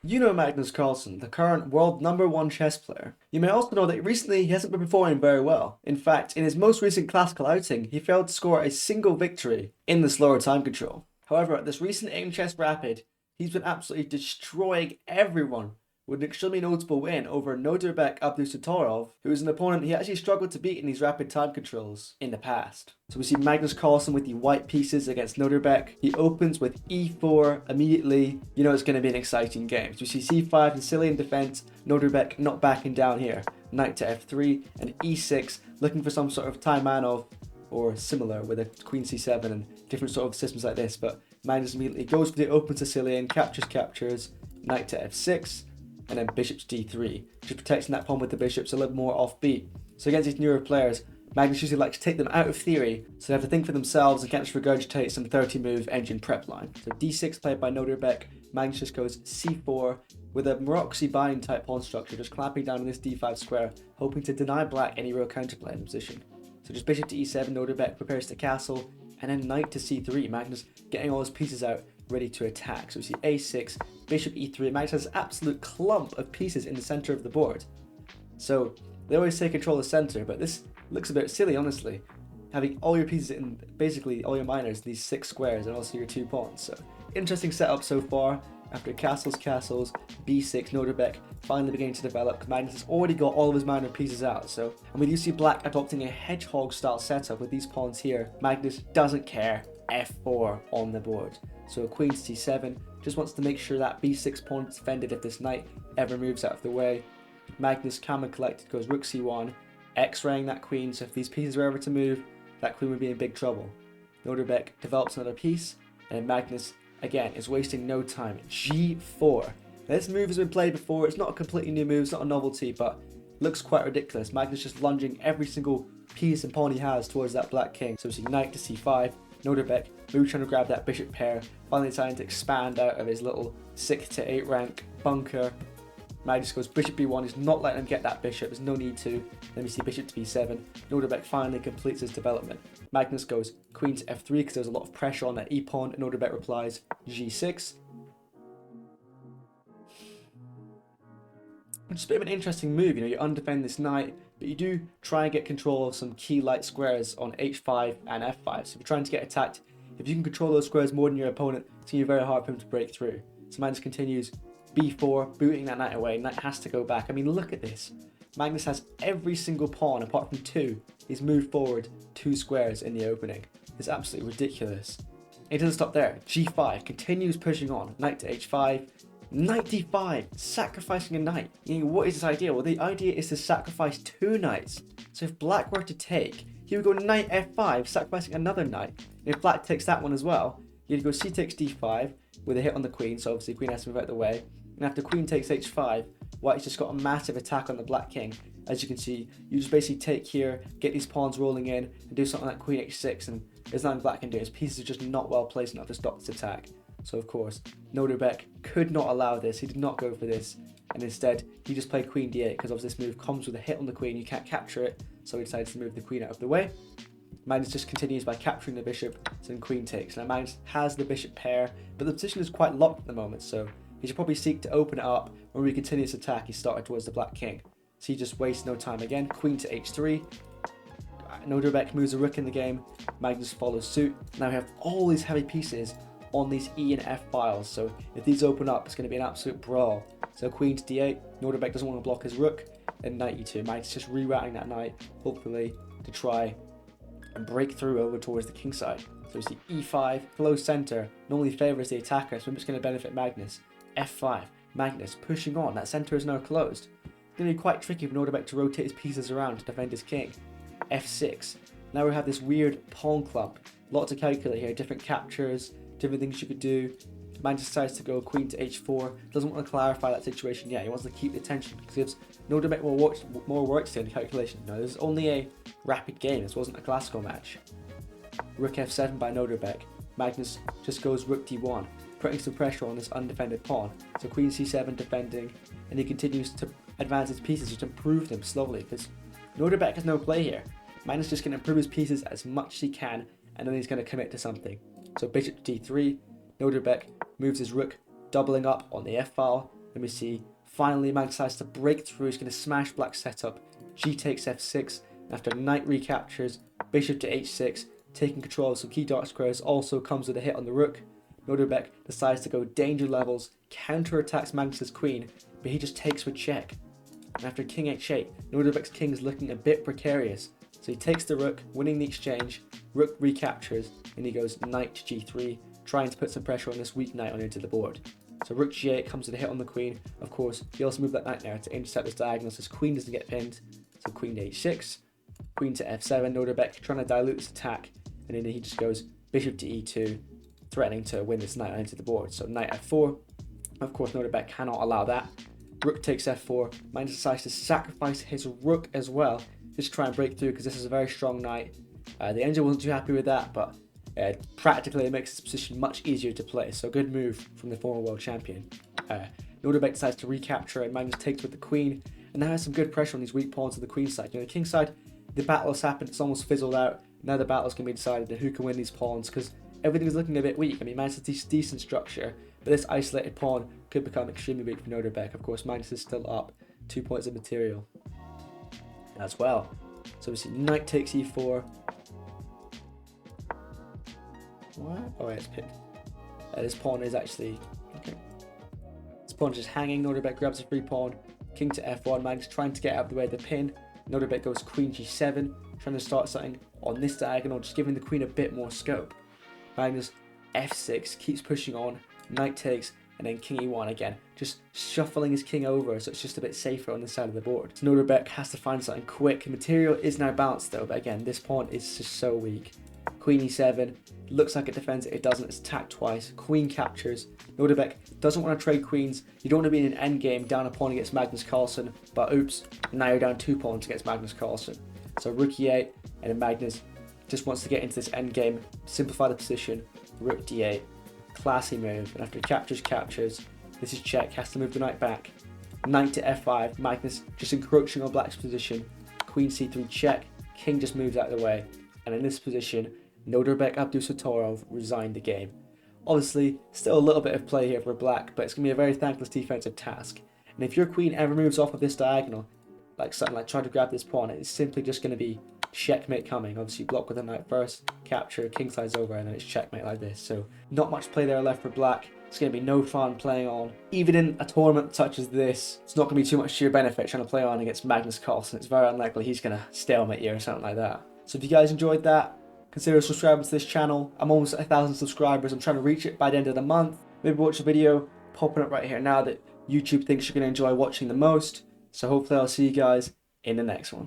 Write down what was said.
You know Magnus Carlsen, the current world #1 chess player. You may also know that recently he hasn't been performing very well. In fact, in his most recent classical outing, he failed to score a single victory in the slower time control. However, at this recent Aimchess Rapid, he's been absolutely destroying everyone with an extremely notable win over Nodirbek Abdusattorov, who is an opponent he actually struggled to beat in these rapid time controls in the past. So we see Magnus Carlsen with the white pieces against Nodirbek. He opens with e4 immediately. You know it's going to be an exciting game. So we see c5 and Sicilian defense, Nodirbek not backing down here. Knight to f3 and e6, looking for some sort of Taimanov or similar with a queen c7 and different sort of systems like this. But Magnus immediately goes for the open Sicilian, captures, knight to f6, and then bishop to d3, just protecting that pawn with the bishops a little more offbeat. So against these newer players, Magnus usually likes to take them out of theory, so they have to think for themselves and can't just regurgitate some 30-move engine prep line. So d6 played by Nodirbek, Magnus just goes c4 with a Morocco bind type pawn structure, just clamping down on this d5 square, hoping to deny black any real counterplay in the position. So just bishop to e7, Nodirbek prepares to castle, and then knight to c3, Magnus getting all his pieces out, ready to attack. So we see a6, bishop e3. Magnus has an absolute clump of pieces in the center of the board. So they always say control the center, but this looks a bit silly, honestly. Having all your pieces in basically all your minors, these 6 squares, and also your 2 pawns. So interesting setup so far. After castles, b6, Nodirbek finally beginning to develop. Magnus has already got all of his minor pieces out. So, and we do see black adopting a hedgehog style setup with these pawns here. Magnus doesn't care. f4 on the board. So queen to c7, just wants to make sure that b6 pawn is defended if this knight ever moves out of the way. Magnus, calm and collected, goes rook c1, x-raying that queen, so if these pieces were ever to move, that queen would be in big trouble. Nodirbek develops another piece, and Magnus, again, is wasting no time. g4. This move has been played before, it's not a completely new move, it's not a novelty, but looks quite ridiculous. Magnus just lunging every single piece and pawn he has towards that black king. So we see knight to c5, Nodirbek moved trying to grab that bishop pair, finally deciding to expand out of his little 6 to 8 rank bunker. Magnus goes bishop b1, he's not letting him get that bishop, there's no need to. Then we see bishop to b7, Nodirbek finally completes his development. Magnus goes queen to f3 because there's a lot of pressure on that e-pawn, and Nodirbek replies g6. It's a bit of an interesting move, you know, you undefend this knight, but you do try and get control of some key light squares on h5 and f5. So if you're trying to get attacked, if you can control those squares more than your opponent, it's going to be very hard for him to break through. So Magnus continues b4, booting that knight away. Knight has to go back. I mean, look at this. Magnus has every single pawn, apart from 2. He's moved forward 2 squares in the opening. It's absolutely ridiculous. It doesn't stop there. g5 continues pushing on. Knight to h5. Knight d5, sacrificing a knight. You know, what is this idea? Well, the idea is to sacrifice 2 knights. So if black were to take, he would go knight f5, sacrificing another knight. And if black takes that one as well, you'd go c takes d5 with a hit on the queen, so obviously queen has to move out of the way. And after queen takes h5, white's just got a massive attack on the black king. As you can see, you just basically take here, get these pawns rolling in, and do something like queen h6, and there's nothing black can do. His pieces are just not well placed enough to stop this attack. So of course, Nodirbek could not allow this, he did not go for this, and instead he just played queen d8 because obviously this move comes with a hit on the queen, you can't capture it, so he decides to move the queen out of the way. Magnus just continues by capturing the bishop, so then queen takes. Now Magnus has the bishop pair, but the position is quite locked at the moment, so he should probably seek to open it up when we continue this attack he started towards the black king. So he just wastes no time again, queen to h3. Nodirbek moves a rook in the game, Magnus follows suit. Now we have all these heavy pieces on these E and F files, so if these open up, it's going to be an absolute brawl. So queen to d8, Nodirbek doesn't want to block his rook, and knight e2. Magnus just rerouting that knight, hopefully to try and break through over towards the king side. So we see e5, close center, normally favours the attacker, so I'm just going to benefit Magnus. f5, Magnus pushing on, that center is now closed. It's going to be quite tricky for Nodirbek to rotate his pieces around to defend his king. f6, now we have this weird pawn clump, a lot to calculate here, different captures, different things you could do. Magnus decides to go queen to h4, doesn't want to clarify that situation yet, he wants to keep the tension because he gives Nodirbek more work to do in the calculation. Now this is only a rapid game, this wasn't a classical match. Rook f7 by Nodirbek, Magnus just goes rook d1, putting some pressure on this undefended pawn. So queen c7 defending, and he continues to advance his pieces, just improve them slowly because Nodirbek has no play here. Magnus just going to improve his pieces as much as he can, and then he's going to commit to something. So bishop to d3, Nodirbek moves his rook, doubling up on the f-file, Let me see. Finally, Magnus decides to break through. He's going to smash black's setup. G takes f6. After knight recaptures, bishop to h6, taking control of some key dark squares, also comes with a hit on the rook. Nodirbek decides to go danger levels, counterattacks Magnus's queen, but he just takes with check. And after king h8, Nodirbek's king is looking a bit precarious. So he takes the rook, winning the exchange, rook recaptures, and he goes knight to g3, trying to put some pressure on this weak knight on into the board. So rook g8 comes with a hit on the queen. Of course, he also moved that knight there to intercept this diagonal so his queen doesn't get pinned. So queen to h6, queen to f7, Nodirbek trying to dilute this attack, and then he just goes bishop to e2, threatening to win this knight onto the board. So knight f4, of course Nodirbek cannot allow that. Rook takes f4, Magnus decides to sacrifice his rook as well, just to try and break through because this is a very strong knight. The engine wasn't too happy with that, but practically it makes this position much easier to play, so good move from the former world champion. Nodirbek decides to recapture and Magnus takes with the queen, and now has some good pressure on these weak pawns on the queen side. You know, the king side, the battle has happened, it's almost fizzled out. Now the battle's going to be decided on who can win these pawns, because everything is looking a bit weak. I mean, Magnus has decent structure, but this isolated pawn could become extremely weak for Nodirbek. Of course, Magnus is still up 2 points of material as well. So we see knight takes e4. What? Oh, yeah, it's picked. This pawn is actually... okay. This pawn is just hanging. Nodirbek grabs a free pawn. King to f1. Magnus trying to get out of the way of the pin. Nodirbek goes queen g7. Trying to start something on this diagonal, just giving the queen a bit more scope. Magnus f6, keeps pushing on. Knight takes, and then king e1 again. Just shuffling his king over, so it's just a bit safer on this side of the board. So Nodirbek has to find something quick. Material is now balanced though, but again, this pawn is just so weak. Queen e7, looks like it defends it, it doesn't, it's attacked twice. Queen captures. Nodirbek doesn't want to trade queens. You don't want to be in an endgame down a pawn against Magnus Carlsen, but oops, now you're down 2 pawns against Magnus Carlsen. So rook e8, and then Magnus just wants to get into this endgame, simplify the position. Rook d8, classy move, and after captures, this is check, has to move the knight back. Knight to f5, Magnus just encroaching on black's position. Queen c3 check, king just moves out of the way, and in this position, Nodirbek Abdusattorov resigned the game. Obviously, still a little bit of play here for black, but it's going to be a very thankless defensive task. And if your queen ever moves off of this diagonal, like something like trying to grab this pawn, it's simply just going to be checkmate coming. Obviously block with a knight first, capture, king slides over, and then it's checkmate like this. So not much play there left for black. It's going to be no fun playing on. Even in a tournament such as this, it's not going to be too much to your benefit trying to play on against Magnus Carlsen. It's very unlikely he's going to stalemate you or something like that. So if you guys enjoyed that, consider subscribing to this channel. I'm almost at 1,000 subscribers. I'm trying to reach it by the end of the month. Maybe watch a video popping up right here now that YouTube thinks you're going to enjoy watching the most. So hopefully I'll see you guys in the next one.